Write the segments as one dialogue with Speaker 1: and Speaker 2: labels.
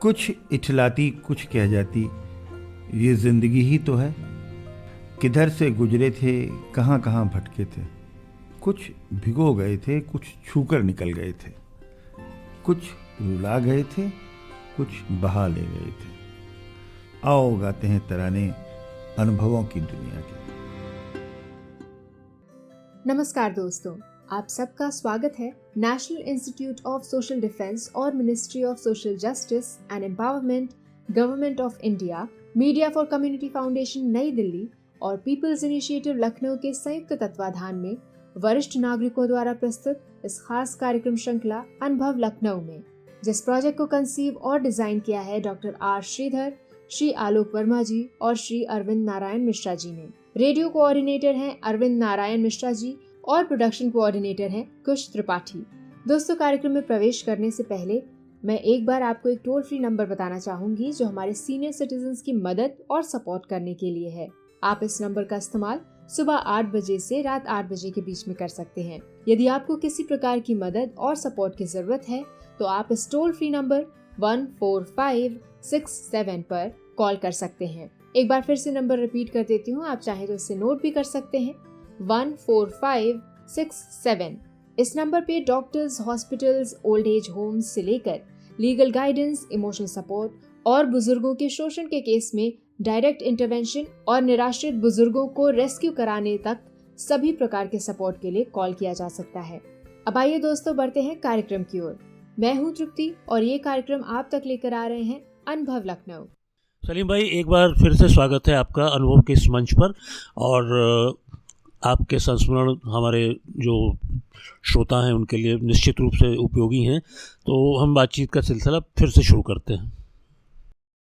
Speaker 1: कुछ इठलाती कुछ कह जाती, ये जिंदगी ही तो है। किधर से गुजरे थे, कहाँ कहाँ भटके थे। कुछ भिगो गए थे, कुछ छूकर निकल गए थे। कुछ रुला गए थे, कुछ बहा ले गए थे। आओ गाते हैं तराने अनुभवों की दुनिया के।
Speaker 2: नमस्कार दोस्तों, आप सबका स्वागत है national institute of social defence और ministry of social justice and empowerment, government of India, media for community foundation Nai Delhi और पीपल्स इनिशिएटिव लखनऊ के संयुक्त तत्वाधान में वरिष्ठ नागरिकों द्वारा प्रस्तुत इस खास कार्यक्रम श्रृंखला अनुभव लखनऊ में, जिस प्रोजेक्ट को कंसीव और डिजाइन किया है डॉक्टर आर श्रीधर, श्री आलोक वर्मा जी और श्री अरविंद नारायण मिश्रा जी ने। रेडियो कोऑर्डिनेटर हैं अरविंद नारायण मिश्रा जी और प्रोडक्शन कोऑर्डिनेटर हैं कुश त्रिपाठी। दोस्तों, कार्यक्रम में प्रवेश करने से पहले मैं एक बार आपको एक टोल फ्री नंबर बताना चाहूंगी जो हमारे सीनियर सिटीजन्स की मदद और सपोर्ट करने के लिए है। आप इस नंबर का इस्तेमाल सुबह 8 बजे से रात 8 बजे के बीच में कर सकते हैं। यदि आपको किसी प्रकार की मदद और सपोर्ट की जरूरत है तो आप इस टोल फ्री नंबर 14567 पर कॉल कर सकते हैं। एक बार फिर से नंबर रिपीट कर देती हूँ, आप चाहे तो इसे नोट भी कर सकते हैं। 14567। इस नंबर पे doctors, hospitals, old age homes से लेकर लीगल गाइडेंस, इमोशनल सपोर्ट और बुजुर्गों के शोषण के केस में डायरेक्ट इंटरवेंशन और निराश्रित बुजुर्गों को रेस्क्यू कराने तक सभी प्रकार के सपोर्ट के लिए कॉल किया जा सकता है। अब आइए दोस्तों, बढ़ते हैं कार्यक्रम की ओर। मैं हूँ तृप्ति और ये कार्यक्रम आप तक लेकर आ रहे हैं अनुभव लखनऊ।
Speaker 3: सलीम भाई, एक बार फिर से स्वागत है आपका अनुभव के इस मंच पर। और आपके संस्मरण हमारे जो श्रोता हैं उनके लिए निश्चित रूप से उपयोगी हैं। तो हम बातचीत का सिलसिला फिर से शुरू करते हैं।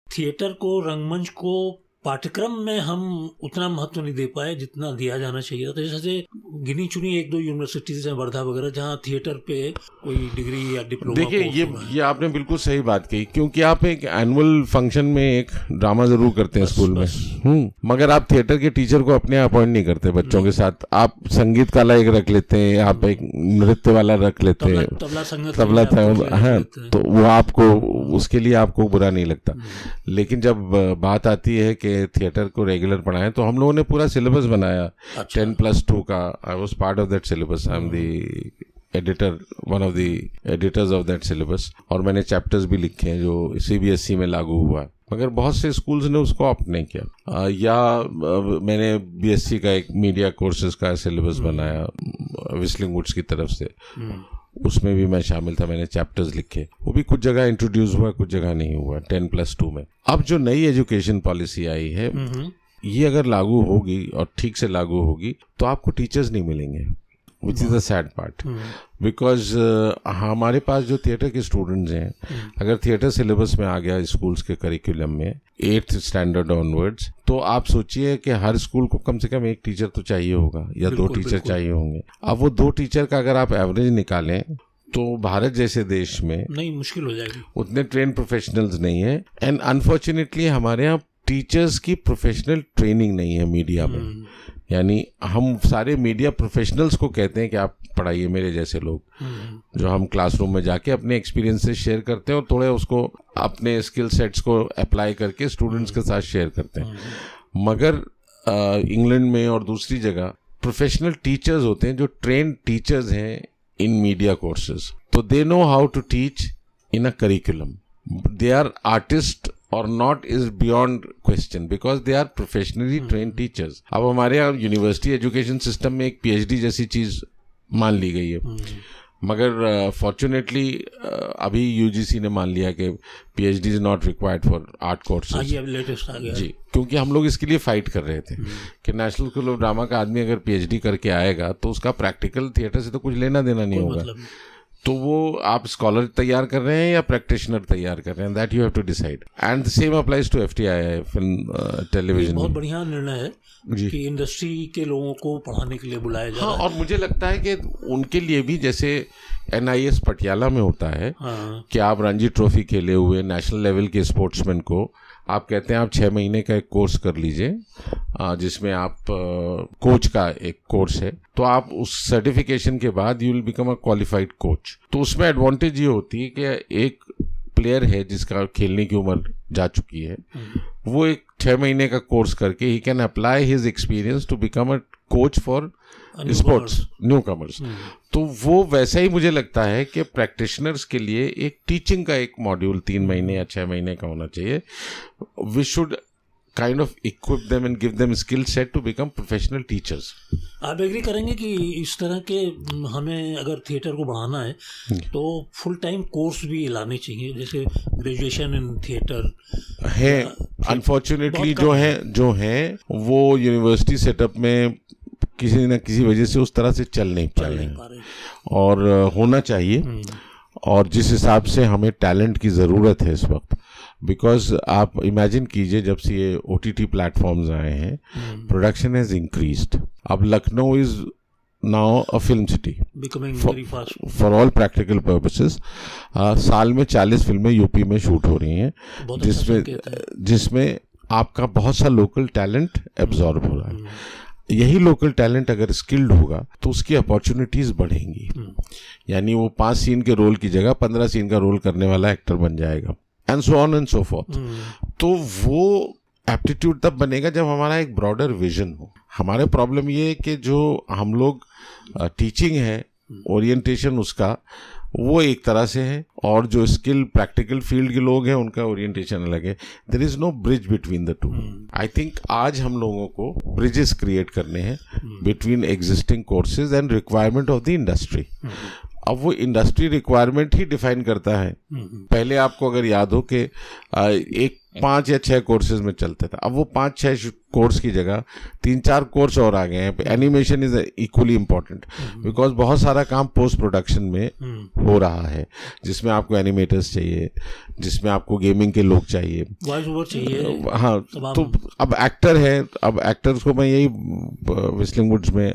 Speaker 3: थिएटर को, रंगमंच को पाठ्यक्रम में हम उतना महत्व नहीं दे पाए जितना दिया जाना चाहिए था। जैसे गिनी चुनी 1-2 यूनिवर्सिटीज हैं, वर्धा वगैरह, जहाँ थिएटर पे कोई डिग्री या डिप्लोमा।
Speaker 4: देखिए, ये आपने बिल्कुल सही बात कही, क्योंकि आप एक एनुअल फंक्शन में एक ड्रामा जरूर करते हैं स्कूल में, मगर आप थिएटर के टीचर को अपने अपॉइंट नहीं करते बच्चों के साथ। आप संगीत वाला एक रख लेते हैं, आप एक नृत्य वाला रख लेते हैं, तबला हाँ, तो वो आपको, उसके लिए आपको बुरा नहीं लगता। लेकिन जब बात आती है कि थिएटर को रेगुलर पढ़ाएं, तो हम लोगों ने पूरा सिलेबस बनाया 10+2 का। I was part of that syllabus, I am the editor, one of the editors of that syllabus. और मैंने चैप्टर्स भी लिखे हैं जो सीबीएसई में लागू हुआ, मगर बहुत से स्कूल्स ने उसको ऑप्ट नहीं किया। या मैंने बीएससी का एक मीडिया कोर्सेज का सिलेबस बनाया व्हिस्लिंग वुड्स की तरफ से, उसमें भी मैं शामिल था, मैंने चैप्टर्स लिखे। वो भी कुछ जगह इंट्रोड्यूस हुआ, कुछ जगह नहीं हुआ 10+2 में। अब जो नई एजुकेशन पॉलिसी आई है, ये अगर लागू होगी और ठीक से लागू होगी तो आपको टीचर्स नहीं मिलेंगे, which is the sad part. Because हमारे पास जो थिएटर के स्टूडेंट्स हैं, अगर थिएटर सिलेबस में आ गया स्कूल्स के करिकुलम में 8th स्टैंडर्ड ऑनवर्ड्स, तो आप सोचिए कि हर स्कूल को कम से कम एक टीचर तो चाहिए होगा या 2 टीचर चाहिए होंगे। अब वो 2 टीचर का अगर आप एवरेज निकालें तो भारत जैसे देश में
Speaker 3: नहीं, मुश्किल हो जाएगी।
Speaker 4: उतने ट्रेन प्रोफेशनल्स नहीं है। एंड अनफॉर्चुनेटली हमारे यहाँ टीचर्स की प्रोफेशनल ट्रेनिंग नहीं है मीडिया में। यानी हम सारे मीडिया प्रोफेशनल्स को कहते हैं कि आप पढ़ाइए, मेरे जैसे लोग जो हम क्लासरूम में जाके अपने एक्सपीरियंसेस शेयर करते हैं और थोड़े उसको अपने स्किल सेट्स को अप्लाई करके स्टूडेंट्स के साथ शेयर करते हैं। मगर इंग्लैंड में और दूसरी जगह प्रोफेशनल टीचर्स होते हैं जो ट्रेन्ड टीचर्स हैं इन मीडिया कोर्सेज, तो they know how to teach in a curriculum. They are artist or not is beyond question because they are professionally trained teachers. अब हमारे यहाँ यूनिवर्सिटी एजुकेशन सिस्टम में एक पीएचडी जैसी चीज़ मान ली गई है, मगर फॉर्चुनेटली अभी यूजीसी ने मान लिया कि PhD is not required for art courses.
Speaker 3: Latest आ गया
Speaker 4: जी, क्योंकि हम लोग इसके लिए फाइट कर रहे थे कि नेशनल स्कूल ऑफ ड्रामा का आदमी अगर पीएचडी करके आएगा तो उसका प्रैक्टिकल थिएटर से तो कुछ लेना देना नहीं होगा। तो वो आप स्कॉलर तैयार कर रहे हैं या प्रैक्टिशनर तैयार कर रहे हैं, that you have to decide. And the same applies to FTI, film television.
Speaker 3: बहुत बढ़िया निर्णय है कि इंडस्ट्री के लोगों को पढ़ाने के लिए बुलाया जा रहा है।
Speaker 4: और मुझे लगता है कि उनके लिए भी, जैसे NIS पटियाला में होता है कि आप रणजी ट्रॉफी खेले हुए नेशनल लेवल के स्पोर्ट्समैन को आप कहते हैं आप 6 महीने का एक कोर्स कर लीजिए, जिसमें आप कोच का एक कोर्स है, तो आप उस सर्टिफिकेशन के बाद you will become a qualified coach. तो उसमें एडवांटेज ये होती है कि एक प्लेयर है जिसका खेलने की उम्र जा चुकी है, वो एक 6 महीने का कोर्स करके ही can apply his experience to become a coach for sports newcomers. तो वो वैसा ही मुझे लगता है कि प्रैक्टिशनर्स के लिए एक टीचिंग का एक मॉड्यूल 3 महीने या 6 महीने का होना चाहिए। We should kind of equip them and give them skill set to become professional teachers.
Speaker 3: आप एग्री करेंगे कि इस तरह के हमें अगर थिएटर को बढ़ाना है तो फुल टाइम कोर्स भी लाने चाहिए, जैसे ग्रेजुएशन इन थिएटर
Speaker 4: है। अनफॉर्चुनेटली जो है वो यूनिवर्सिटी सेटअप में किसी न किसी वजह से उस तरह से चल नहीं पा रहे और होना चाहिए। और जिस हिसाब से हमें टैलेंट की ज़रूरत है इस वक्त, बिकॉज आप इमेजिन कीजिए जब से ये OTT प्लेटफॉर्म्स आए हैं, प्रोडक्शन हैज़ इंक्रीज्ड। अब Lucknow is now a film city for all practical purposes. साल में 40 फिल्में यूपी में शूट हो रही हैं, जिसमें आपका बहुत सा लोकल टैलेंट एब्जॉर्ब हो रहा है। यही लोकल टैलेंट अगर स्किल्ड होगा तो उसकी अपॉर्चुनिटीज बढ़ेंगी, यानी वो 5 सीन के रोल की जगह 15 सीन का रोल करने वाला एक्टर बन जाएगा, and so on and so fourth. तो वो एप्टीट्यूड तब बनेगा जब हमारा एक ब्रॉडर विजन हो। हमारे प्रॉब्लम ये है कि जो हम लोग टीचिंग है, ओरिएंटेशन उसका वो एक तरह से है, और जो स्किल प्रैक्टिकल फील्ड के लोग हैं उनका ओरिएंटेशन अलग है। There is no bridge between the two. I think आज हम लोगों को ब्रिजेस क्रिएट करने हैं between existing courses and requirement of the industry. अब वो इंडस्ट्री रिक्वायरमेंट ही डिफाइन करता है। पहले आपको अगर याद हो कि एक 5 या 6 कोर्सेज में चलता था, अब वो 5-6 कोर्स की जगह 3-4 कोर्स और आ गए हैं। Animation is equally important because बहुत सारा काम पोस्ट प्रोडक्शन में हो रहा है, जिसमें आपको एनिमेटर्स चाहिए, जिसमें आपको गेमिंग के लोग चाहिए,
Speaker 3: वॉइस ओवर चाहिए।
Speaker 4: हाँ, तो अब एक्टर है, अब एक्टर्स को मैं यही व्हिस्लिंग वुड्स में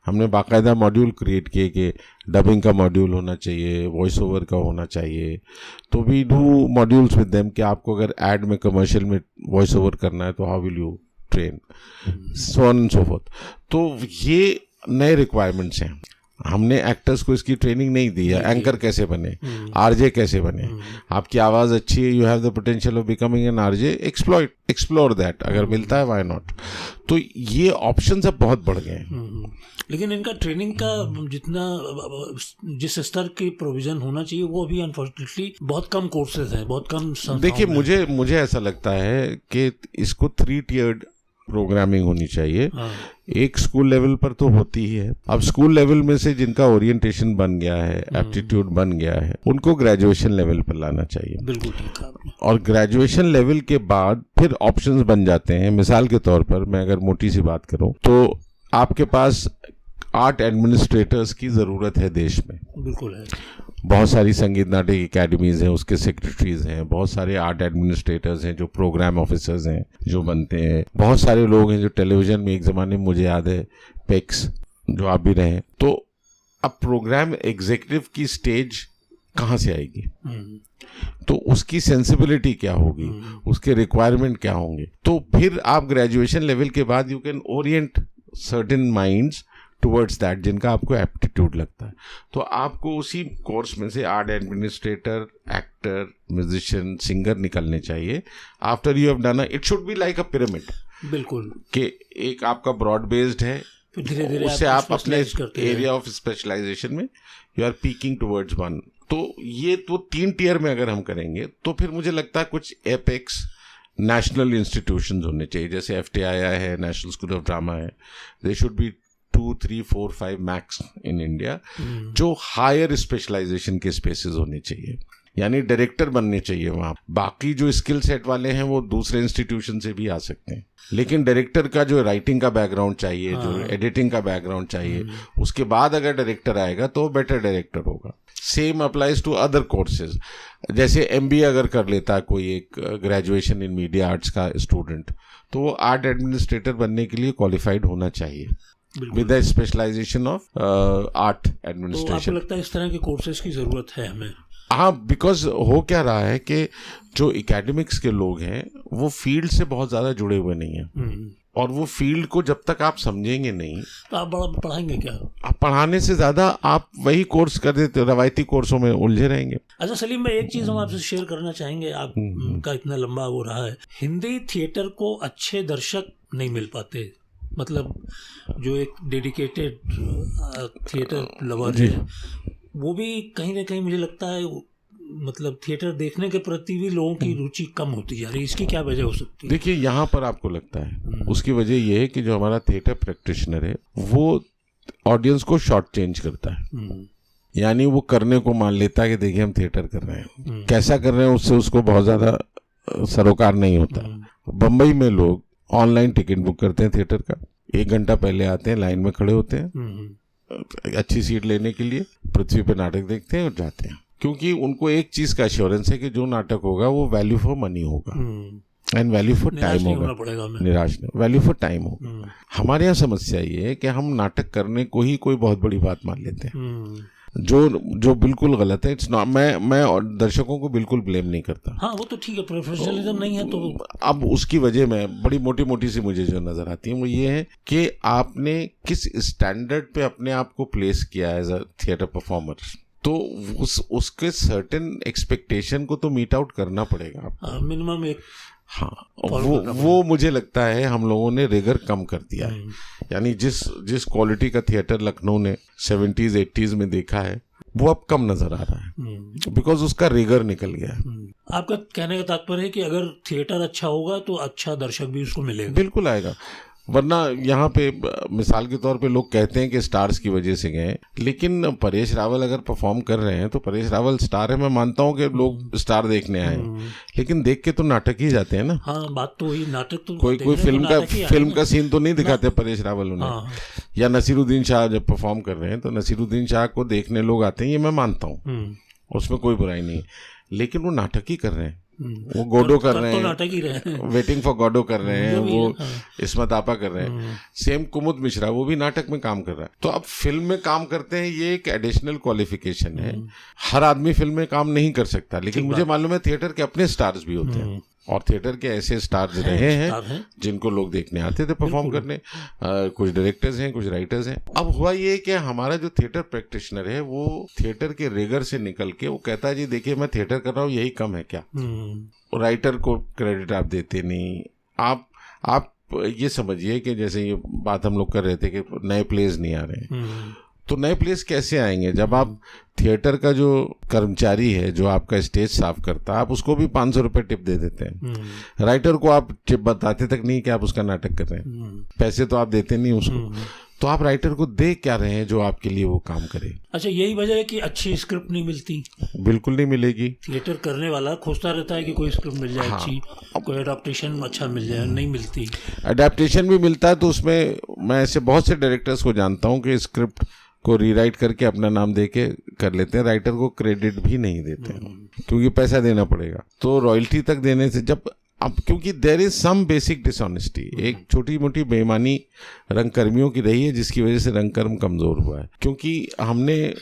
Speaker 4: हमने बाकायदा मॉड्यूल क्रिएट किए कि डबिंग का मॉड्यूल होना चाहिए, वॉइस ओवर का होना चाहिए। तो we do modules with them कि आपको अगर एड में, कमर्शियल में वॉइस ओवर करना है तो how will you train, so on and so fourth. तो ये नए रिक्वायरमेंट्स हैं। हमने एक्टर्स को इसकी ट्रेनिंग नहीं दी है, एंकर कैसे बने, आरजे कैसे बने। आपकी आवाज़ अच्छी है, you have the potential of becoming an RJ, explore that, अगर मिलता है व्हाई नॉट। तो ये ऑप्शंस अब बहुत बढ़ गए हैं।
Speaker 3: लेकिन इनका ट्रेनिंग का जितना जिस स्तर की प्रोविजन होना चाहिए वो भी अनफॉर्चुनेटली बहुत कम कोर्सेज हैं, बहुत कम।
Speaker 4: देखिए, मुझे ऐसा लगता है कि इसको 3 tiered प्रोग्रामिंग होनी चाहिए। एक स्कूल लेवल पर तो होती ही है। अब स्कूल लेवल में से जिनका ओरिएंटेशन बन गया है, एप्टीट्यूड बन गया है, उनको ग्रेजुएशन लेवल पर लाना चाहिए।
Speaker 3: बिल्कुल ठीक है।
Speaker 4: और ग्रेजुएशन लेवल के बाद फिर ऑप्शंस बन जाते हैं। मिसाल के तौर पर मैं अगर मोटी सी बात करूं तो आपके पास आर्ट एडमिनिस्ट्रेटर्स की ज़रूरत है देश में।
Speaker 3: बिल्कुल है।
Speaker 4: बहुत सारी संगीत नाटक एकेडमीज़ हैं, उसके सेक्रेटरीज हैं, बहुत सारे आर्ट एडमिनिस्ट्रेटर्स हैं जो प्रोग्राम ऑफिसर्स हैं जो बनते हैं, बहुत सारे लोग हैं जो टेलीविज़न में एक ज़माने में मुझे याद है पेक्स जो आप भी रहे। तो अब प्रोग्राम एग्जीक्यूटिव की स्टेज कहाँ से आएगी? तो उसकी सेंसिबिलिटी क्या होगी, उसके रिक्वायरमेंट क्या होंगे? तो फिर आप ग्रेजुएशन लेवल के बाद you can Orient certain minds towards that जिनका आपको एप्टीट्यूड लगता है। तो आपको उसी कोर्स में से art administrator, actor, musician, singer निकलने चाहिए। After you have done it should be like a pyramid.
Speaker 3: बिल्कुल,
Speaker 4: कि एक आपका ब्रॉड बेस्ड है,
Speaker 3: धीरे-धीरे
Speaker 4: उससे आप अपने एरिया ऑफ स्पेशलाइजेशन में you are peaking towards one. तो ये तो 3 टियर में अगर हम करेंगे तो फिर मुझे लगता है कुछ एपेक्स नेशनल इंस्टीट्यूशंस होने चाहिए, जैसे FTII है, नेशनल स्कूल ऑफ ड्रामा है। They should be 2, 3, 4, 5 max in India, जो हायर स्पेशलाइजेशन के स्पेसेस होने चाहिए, यानी डायरेक्टर बनने चाहिए वहाँ। बाकी जो स्किल सेट वाले हैं वो दूसरे इंस्टीट्यूशन से भी आ सकते हैं, लेकिन डायरेक्टर का जो राइटिंग का बैकग्राउंड चाहिए, जो एडिटिंग का बैकग्राउंड चाहिए, उसके बाद अगर डायरेक्टर आएगा तो बेटर डायरेक्टर होगा। Same applies to other courses. जैसे MBA अगर कर लेता है कोई एक ग्रेजुएशन इन मीडिया आर्ट्स का स्टूडेंट, तो वो आर्ट एडमिनिस्ट्रेटर बनने के लिए क्वालिफाइड होना चाहिए with the specialisation of art administration.
Speaker 3: तो आपको लगता है इस तरह के कोर्सेज की जरूरत है हमें?
Speaker 4: हाँ, बिकॉज हो क्या रहा है कि जो एकेडमिक्स के लोग हैं वो फील्ड से बहुत ज़्यादा जुड़े हुए नहीं हैं। और वो फील्ड को जब तक आप समझेंगे नहीं
Speaker 3: तो आप बड़ा पढ़ाएंगे क्या?
Speaker 4: आप पढ़ाने से ज्यादा आप वही कोर्स कर देते, रवायती कोर्सों में उलझे रहेंगे।
Speaker 3: अच्छा सलीम भाई, एक चीज हम आपसे शेयर करना चाहेंगे, आपका इतना लंबा वो रहा है, हिंदी थिएटर को अच्छे दर्शक नहीं मिल पाते, मतलब जो एक डेडिकेटेड थिएटर लवर है वो भी कहीं ना कहीं मुझे लगता है मतलब थिएटर देखने के प्रति भी लोगों की रुचि कम होती जा रही है, इसकी क्या वजह हो सकती है?
Speaker 4: देखिए यहाँ पर आपको लगता है उसकी वजह ये है कि जो हमारा थिएटर प्रैक्टिशनर है वो ऑडियंस को शॉर्ट चेंज करता है, यानी वो करने को मान लेता है कि देखिए हम थिएटर कर रहे हैं, कैसा कर रहे हैं उससे उसको बहुत ज्यादा सरोकार नहीं होता। बम्बई में लोग ऑनलाइन टिकट बुक करते हैं थिएटर का, 1 घंटा पहले आते हैं, लाइन में खड़े होते हैं अच्छी सीट लेने के लिए, पृथ्वी पे नाटक देखते हैं और जाते हैं, क्योंकि उनको एक चीज का एश्योरेंस है कि जो नाटक होगा वो वैल्यू फॉर मनी होगा एंड वैल्यू फॉर टाइम होगा, निराश नहीं, वैल्यू फॉर टाइम होगा। हमारे यहाँ समस्या ये है कि हम नाटक करने को ही कोई बहुत बड़ी बात मान लेते हैं, जो बिल्कुल गलत है। इट्स नॉट, मैं दर्शकों को बिल्कुल ब्लेम नहीं करता।
Speaker 3: हाँ वो तो ठीक है, प्रोफेशनलिज्म नहीं है तो।
Speaker 4: अब उसकी वजह में बड़ी मोटी मोटी सी मुझे जो नजर आती है वो ये है कि आपने किस स्टैंडर्ड पे अपने आप को प्लेस किया एज अ थिएटर परफॉर्मर, तो उसके सर्टेन एक्सपेक्टेशन को तो मीट आउट करना पड़ेगा आपको,
Speaker 3: मिनिमम एक।
Speaker 4: हाँ वो मुझे लगता है हम लोगों ने रिगर कम कर दिया है, यानी जिस क्वालिटी का थिएटर लखनऊ ने 70s 80s में देखा है वो अब कम नजर आ रहा है, बिकॉज उसका रिगर निकल गया है।
Speaker 3: आपका कहने का तात्पर्य है कि अगर थिएटर अच्छा होगा तो अच्छा दर्शक भी उसको मिलेगा।
Speaker 4: बिल्कुल आएगा, वरना यहाँ पे मिसाल के तौर पे लोग कहते हैं कि स्टार्स की वजह से गए, लेकिन परेश रावल अगर परफॉर्म कर रहे हैं तो परेश रावल स्टार है, मैं मानता हूँ कि लोग स्टार देखने आए, लेकिन देख के तो नाटक ही जाते हैं ना।
Speaker 3: हाँ बात तो वही, नाटक तो
Speaker 4: कोई फिल्म का सीन तो नहीं दिखाते परेश रावल उन्हें।
Speaker 3: हाँ।
Speaker 4: या नसीरुद्दीन शाह जब परफॉर्म कर रहे हैं तो नसीरुद्दीन शाह को देखने लोग आते हैं, ये मैं मानता हूँ, उसमें कोई बुराई नहीं, लेकिन वो नाटक ही कर रहे हैं, वो गोडो कर रहे हैं,
Speaker 3: नाटक ही रहे हैं,
Speaker 4: वेटिंग फॉर गोडो कर रहे हैं, वो इस्मत आपा कर रहे हैं, सेम कुमुद मिश्रा वो भी नाटक में काम कर रहा है। तो अब फिल्म में काम करते हैं ये एक एडिशनल क्वालिफिकेशन है, हर आदमी फिल्म में काम नहीं कर सकता, लेकिन मुझे मालूम है थिएटर के अपने स्टार्स भी होते हैं, और थिएटर के ऐसे स्टार्स रहे हैं जिनको लोग देखने आते थे परफॉर्म करने, कुछ डायरेक्टर्स हैं, कुछ राइटर्स हैं। अब हुआ ये कि हमारा जो थिएटर प्रैक्टिशनर है वो थिएटर के रिगर से निकल के वो कहता है जी देखिए मैं थिएटर कर रहा हूँ, यही कम है क्या? राइटर को क्रेडिट आप देते नहीं। आप ये समझिए कि जैसे ये बात हम लोग कर रहे थे कि नए प्लेज नहीं आ रहे हैं, तो नए प्लेस कैसे आएंगे जब आप थिएटर का जो कर्मचारी है जो आपका स्टेज साफ करता है आप उसको भी 500 रुपए टिप दे देते हैं, राइटर को आप टिप बताते तक नहीं कि आप उसका नाटक कर रहे हैं, पैसे तो आप देते नहीं उसको, तो आप राइटर को दे क्या रहे हैं जो आपके लिए वो काम करे?
Speaker 3: अच्छा यही वजह है कि अच्छी स्क्रिप्ट नहीं मिलती? बिल्कुल
Speaker 4: नहीं मिलेगी।
Speaker 3: थिएटर करने वाला खोजता रहता है कि कोई स्क्रिप्ट मिल जाए, अच्छी कोई अडेप्टेशन अच्छा मिल जाए, नहीं मिलती।
Speaker 4: अडेप्टेशन भी मिलता है तो उसमें मैं ऐसे बहुत से डायरेक्टर्स को जानता हूँ कि स्क्रिप्ट को रीराइट करके अपना नाम देके कर लेते हैं, राइटर को क्रेडिट भी नहीं देते हैं क्योंकि पैसा देना पड़ेगा, तो रॉयल्टी तक देने से जब अब क्योंकि there is some basic dishonesty, एक छोटी मोटी बेईमानी रंगकर्मियों की रही है जिसकी वजह से रंगकर्म कमजोर हुआ है, क्योंकि हमने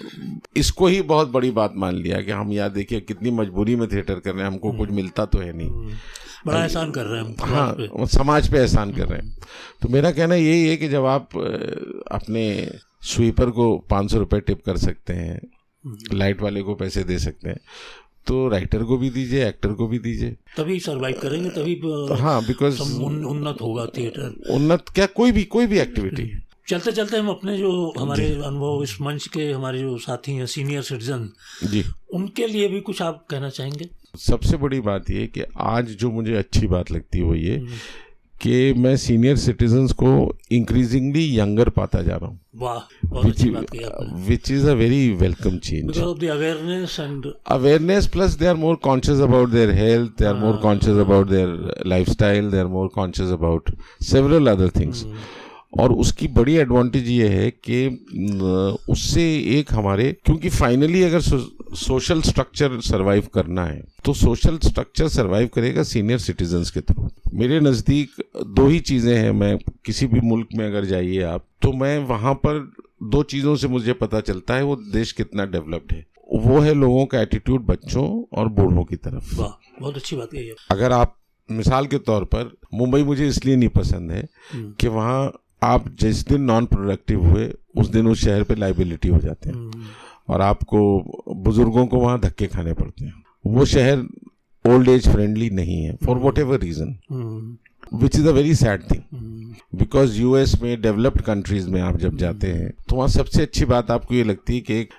Speaker 4: इसको ही बहुत बड़ी बात मान लिया कि हम यार देखिए कितनी मजबूरी में थिएटर कर रहे हैं, हमको कुछ मिलता तो है नहीं,
Speaker 3: बड़ा एहसान कर रहे हैं।
Speaker 4: हाँ समाज पे एहसान कर रहे हैं। तो मेरा कहना यही है कि जब आप अपने स्वीपर को 500 रुपए टिप कर सकते हैं, लाइट वाले को पैसे दे सकते हैं, तो राइटर को भी दीजिए, एक्टर को भी दीजिए,
Speaker 3: तभी सरवाइव करेंगे, तभी
Speaker 4: हाँ बिकॉज
Speaker 3: उन्नत होगा थिएटर,
Speaker 4: उन्नत क्या कोई भी एक्टिविटी।
Speaker 3: चलते चलते हम अपने जो हमारे अनुभव इस मंच के हमारे जो साथी हैं सीनियर सिटीजन जी, उनके लिए भी कुछ आप कहना चाहेंगे?
Speaker 4: सबसे बड़ी बात ये कि आज जो मुझे अच्छी बात लगती है वो ये कि मैं सीनियर सिटीजन्स को इंक्रीजिंगली यंगर पाता जा रहा हूँ, which is a very welcome change.
Speaker 3: Because of the awareness and
Speaker 4: awareness plus they are more conscious about their health, they are more conscious about their lifestyle, they are more conscious about several other things. और उसकी बड़ी advantage ये है कि उससे एक हमारे, क्योंकि फाइनली अगर सोशल स्ट्रक्चर सरवाइव करना है तो सोशल स्ट्रक्चर सरवाइव करेगा सीनियर सिटीजन्स के थ्रू। मेरे नज़दीक दो ही चीज़ें हैं, मैं किसी भी मुल्क में अगर जाइए आप तो मैं वहाँ पर दो चीज़ों से मुझे पता चलता है वो देश कितना डेवलप्ड है, वो है लोगों का एटीट्यूड बच्चों और बूढ़ों की तरफ।
Speaker 3: वाह बहुत अच्छी बात है।
Speaker 4: अगर आप मिसाल के तौर पर मुंबई मुझे इसलिए नहीं पसंद है कि वहाँ आप जिस दिन नॉन प्रोडक्टिव हुए उस दिन उस शहर पे लाइबिलिटी हो जाते हैं और आपको बुजुर्गों को वहाँ धक्के खाने पड़ते हैं। वो शहर ओल्ड एज फ्रेंडली नहीं है for whatever reason, which is a very sad thing. Because US में डेवलप्ड कंट्रीज में आप जब जाते हैं तो वहाँ सबसे अच्छी बात आपको ये लगती है कि एक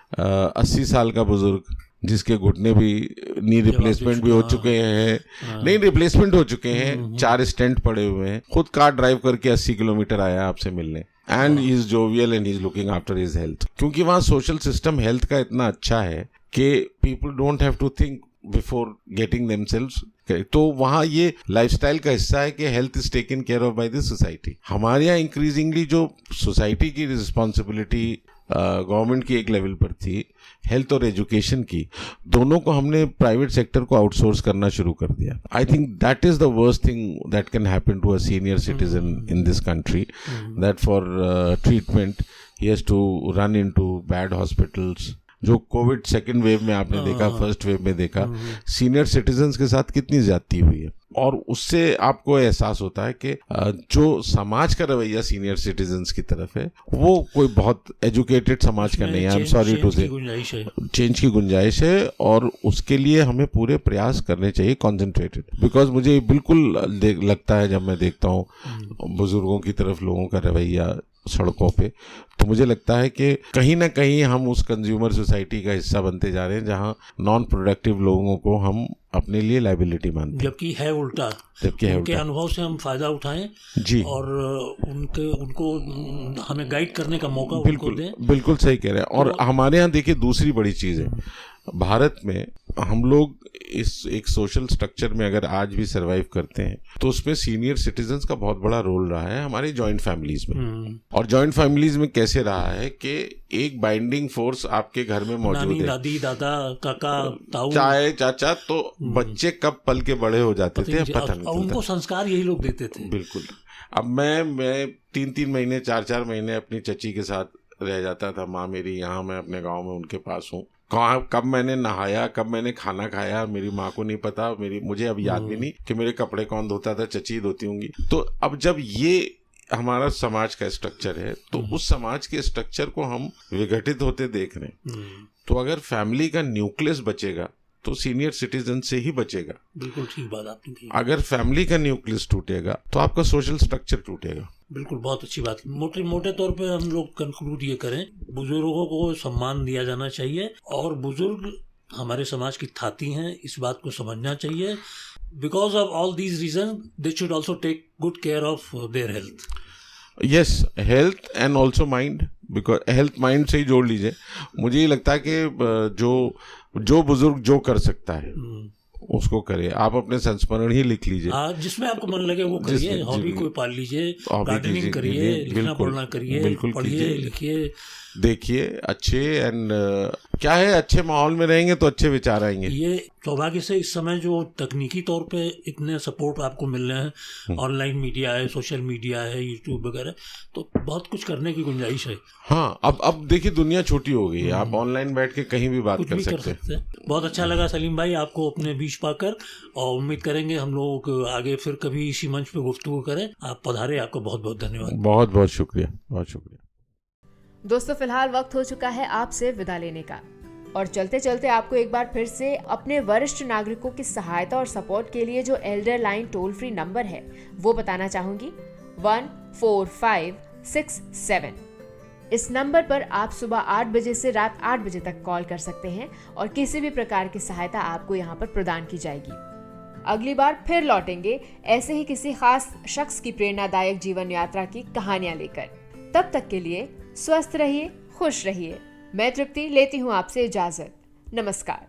Speaker 4: 80 साल का बुजुर्ग जिसके घुटने भी नी रिप्लेसमेंट भी हो चुके हैं, नहीं रिप्लेसमेंट हो चुके हैं, 4 स्टेंट पड़े हुए हैं, खुद कार ड्राइव करके 80 किलोमीटर आया आपसे मिलने, and he is jovial and he is looking after his health. क्योंकि वहाँ सोशल सिस्टम हेल्थ का इतना अच्छा है कि people don't have to think before getting themselves. तो वहाँ ये लाइफस्टाइल का हिस्सा है कि health is taken care of by the society. हमारे यहाँ इंक्रीजिंगली जो सोसाइटी की रिस्पॉन्सिबिलिटी गवर्नमेंट की एक लेवल पर थी, हेल्थ और एजुकेशन की, दोनों को हमने प्राइवेट सेक्टर को आउटसोर्स करना शुरू कर दिया। I think that is the worst thing that can happen to a senior citizen in this country, that for treatment he has to run into bad hospitals. जो कोविड सेकेंड वेव में आपने देखा, first wave में देखा, senior citizens के साथ कितनी ज्यादती हुई है, और उससे आपको एहसास होता है कि जो समाज का रवैया सीनियर सिटीजन्स की तरफ है वो कोई बहुत एजुकेटेड समाज का नहीं है। आई एम सॉरी टू से, चेंज की गुंजाइश है और उसके लिए हमें पूरे प्रयास करने चाहिए, कॉन्सेंट्रेटेड। बिकॉज मुझे बिल्कुल लगता है जब मैं देखता हूँ बुजुर्गों की तरफ लोगों का रवैया सड़कों पे, तो मुझे लगता है कि कहीं ना कहीं हम उस कंज्यूमर सोसाइटी का हिस्सा बनते जा रहे हैं जहां नॉन प्रोडक्टिव लोगों को हम अपने लिए लाइबिलिटी मानते हैं,
Speaker 3: जबकि है उल्टा। उनके अनुभव से हम फायदा उठाएं जी, और उनको हमें गाइड करने का मौका
Speaker 4: बिल्कुल दें। बिल्कुल सही कह रहे हैं। और हमारे यहाँ देखिए दूसरी बड़ी चीज़ है, भारत में हम लोग इस एक सोशल स्ट्रक्चर में अगर आज भी सरवाइव करते हैं तो उसमें सीनियर सिटीजन्स का बहुत बड़ा रोल रहा है हमारी जॉइंट फैमिलीज में। और जॉइंट फैमिलीज में कैसे रहा है कि एक बाइंडिंग फोर्स आपके घर में मौजूद है,
Speaker 3: दादी दादा काका ताऊ
Speaker 4: चाहे चाचा, तो बच्चे कब पल के बड़े हो जाते थे पता नहीं चलता।
Speaker 3: उनको संस्कार यही लोग देते थे।
Speaker 4: बिल्कुल। अब मैं 3-3 महीने 4-4 महीने अपनी चची के साथ रह जाता था, माँ मेरी यहाँ, मैं अपने गाँव में उनके पास हूँ। कब मैंने नहाया, कब मैंने खाना खाया, मेरी माँ को नहीं पता, मुझे अब याद भी नहीं कि मेरे कपड़े कौन धोता था, चची धोती होंगी। तो अब जब ये हमारा समाज का स्ट्रक्चर है तो उस समाज के स्ट्रक्चर को हम विघटित होते देख रहे हैं। तो अगर फैमिली का न्यूक्लियस बचेगा तो सीनियर सिटीजन से ही बचेगा।
Speaker 3: बिल्कुल ठीक बात आपने कही।
Speaker 4: अगर फैमिली का न्यूक्लियस टूटेगा तो आपका सोशल स्ट्रक्चर टूटेगा।
Speaker 3: बिल्कुल, बहुत अच्छी बात। मोटे तौर पे हम लोग कंक्लूड ये करें, बुजुर्गों को सम्मान दिया जाना चाहिए और बुजुर्ग हमारे समाज की थाती हैं, इस बात को समझना चाहिए। Because of all these reason they should also take good care of their health.
Speaker 4: Yes, health and also mind, because health mind से ही जोड़ लीजिए। मुझे ये लगता है कि जो बुजुर्ग जो कर सकता है उसको करे। आप अपने संस्मरण ही लिख लीजिए,
Speaker 3: जिसमें आपको मन लगे वो करिए। हॉबी कोई पाल लीजिए, गार्डनिंग करिए, लिखना पढ़ना करिए, पढ़िए लिखिए,
Speaker 4: देखिए अच्छे एंड क्या है, अच्छे माहौल में रहेंगे तो अच्छे विचार आएंगे।
Speaker 3: ये सौभाग्य से इस समय जो तकनीकी तौर पे इतने सपोर्ट आपको मिल रहे हैं, ऑनलाइन मीडिया है, सोशल मीडिया है, यूट्यूब वगैरह, तो बहुत कुछ करने की गुंजाइश है।
Speaker 4: हाँ, अब देखिए दुनिया छोटी हो गई है, आप ऑनलाइन बैठ के कहीं भी बात कर सकते हैं।
Speaker 3: बहुत अच्छा लगा सलीम भाई आपको अपने बीच पाकर, और उम्मीद करेंगे हम लोग आगे फिर कभी इसी मंच पे गुफ्तगू करें। आप पधारे, आपको बहुत बहुत धन्यवाद।
Speaker 4: बहुत बहुत शुक्रिया, बहुत शुक्रिया।
Speaker 2: दोस्तों, फिलहाल वक्त हो चुका है आपसे विदा लेने का, और चलते चलते आपको एक बार फिर से अपने वरिष्ठ नागरिकों की सहायता और सपोर्ट के लिए जो Elder line toll free number है वो बताना चाहूंगी, 14567। इस नंबर पर आप सुबह 8 बजे से रात 8 बजे तक कॉल कर सकते हैं और किसी भी प्रकार की सहायता आपको यहाँ पर प्रदान की जाएगी। अगली बार फिर लौटेंगे ऐसे ही किसी खास शख्स की प्रेरणादायक जीवन यात्रा की कहानियां लेकर। तब तक के लिए स्वस्थ रहिए, खुश रहिए। मैं तृप्ति लेती हूँ आपसे इजाजत। नमस्कार।